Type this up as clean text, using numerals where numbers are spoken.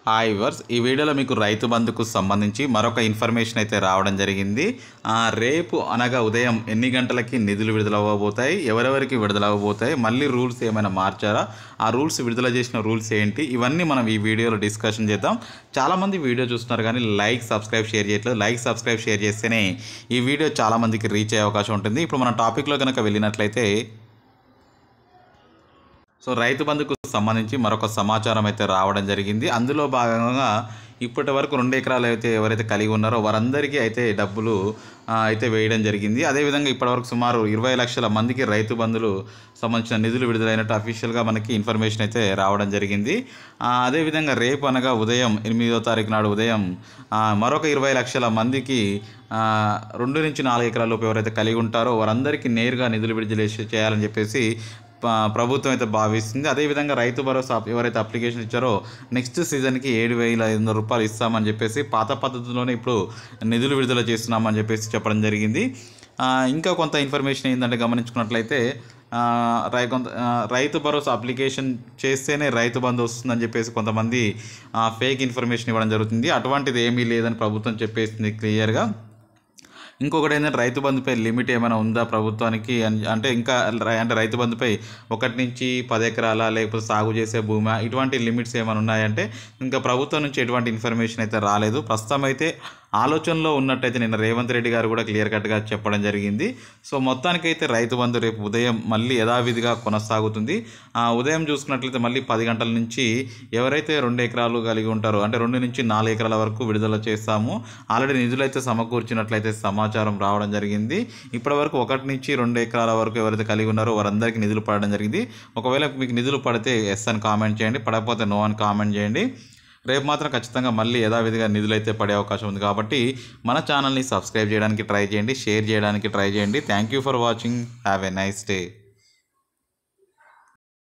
Hi verse ఈ వీడియోలో మీకు రైతు బంధుకు సంబంధించి మరొక ఇన్ఫర్మేషన్ అయితే రావడం జరిగింది. రేపు అనగా ఉదయం ఎన్ని గంటలకి నిధులు విడుదల అవ్వబోతాయి, ఎవరెవరికి విడుదల అవ్వబోతాయి, మళ్ళీ రూల్స్ ఏమైనా మార్చారా, ఆ రూల్స్ విడుదల చేసిన రూల్స్ ఏంటి, ఇవన్నీ మనం ఈ వీడియోలో డిస్కషన్ చేద్దాం. చాలామంది వీడియో చూస్తున్నారు కానీ లైక్ సబ్స్క్రైబ్ షేర్ చేయట్లేదు. లైక్ సబ్స్క్రైబ్ షేర్ చేస్తేనే ఈ వీడియో చాలామందికి రీచ్ అయ్యే అవకాశం ఉంటుంది. ఇప్పుడు మన టాపిక్లో కనుక వెళ్ళినట్లయితే రైతు బంధుకు సంబంధించి మరొక సమాచారం అయితే రావడం జరిగింది. అందులో భాగంగా ఇప్పటి వరకు 2 ఎకరాలు అయితే ఎవరైతే కలిగి ఉన్నారో వారందరికీ అయితే డబ్బులు అయితే వేయడం జరిగింది. అదేవిధంగా ఇప్పటివరకు సుమారు 20 లక్షల మందికి రైతు బంధులు సంబంధించిన నిధులు విడుదలైనట్టు అఫీషియల్గా మనకి ఇన్ఫర్మేషన్ అయితే రావడం జరిగింది. అదేవిధంగా రేపు అనగా ఉదయం 8వ తారీఖు నాడు ఉదయం మరొక 20 లక్షల మందికి 2 నుంచి 4 ఎకరాల లోపు ఎవరైతే కలిగి ఉంటారో వారందరికీ నేరుగా నిధులు విడుదల చేయాలని చెప్పేసి ప్రభుత్వం అయితే భావిస్తుంది. అదేవిధంగా రైతు భరోసా ఎవరైతే అప్లికేషన్ ఇచ్చారో నెక్స్ట్ సీజన్కి 7,500 రూపాయలు ఇస్తామని చెప్పేసి పాత పద్ధతిలోనే ఇప్పుడు నిధులు విడుదల చేస్తున్నామని చెప్పేసి చెప్పడం జరిగింది. ఇంకా కొంత ఇన్ఫర్మేషన్ ఏంటంటే గమనించుకున్నట్లయితే రైతు భరోసా అప్లికేషన్ చేస్తేనే రైతు బంధు వస్తుందని చెప్పేసి కొంతమంది ఫేక్ ఇన్ఫర్మేషన్ ఇవ్వడం జరుగుతుంది. అటువంటిది ఏమీ లేదని ప్రభుత్వం చెప్పేసింది క్లియర్గా. ఇంకొకటి ఏంటంటే రైతు బంధుపై లిమిట్ ఏమైనా ఉందా ప్రభుత్వానికి అంటే ఇంకా అంటే రైతు బంధుపై 1 నుంచి 10 ఎకరాల లేకపోతే సాగు చేసే భూమి ఇటువంటి లిమిట్స్ ఏమైనా ఉన్నాయంటే ఇంకా ప్రభుత్వం నుంచి ఎటువంటి ఇన్ఫర్మేషన్ అయితే రాలేదు. ప్రస్తుతం అయితే ఆలోచనలో ఉన్నట్టయితే నిన్న రేవంత్ రెడ్డి గారు కూడా క్లియర్ కట్గా చెప్పడం జరిగింది. మొత్తానికైతే రైతు బంధు రేపు ఉదయం మళ్ళీ యథావిధిగా కొనసాగుతుంది. ఉదయం చూసుకున్నట్లయితే మళ్ళీ 10 గంటల నుంచి ఎవరైతే 2 ఎకరాలు కలిగి ఉంటారో అంటే 2 నుంచి 4 ఎకరాల వరకు విడుదల చేస్తాము. ఆల్రెడీ నిధులు అయితే సమకూర్చినట్లయితే సమాచారం రావడం జరిగింది. ఇప్పటి వరకు 1 నుంచి 2 ఎకరాల వరకు ఎవరైతే కలిగి ఉన్నారో వారందరికీ నిధులు పడడం జరిగింది. ఒకవేళ మీకు నిధులు పడితే ఎస్ అని కామెంట్ చేయండి, పడకపోతే నో అని కామెంట్ చేయండి. రేపు మాత్రం ఖచ్చితంగా మళ్ళీ యథావిధిగా నిధులు అయితే పడే అవకాశం ఉంది కాబట్టి మన ఛానల్ని సబ్స్క్రైబ్ చేయడానికి ట్రై చేయండి, షేర్ చేయడానికి ట్రై చేయండి. Thank you for watching. Have a nice day.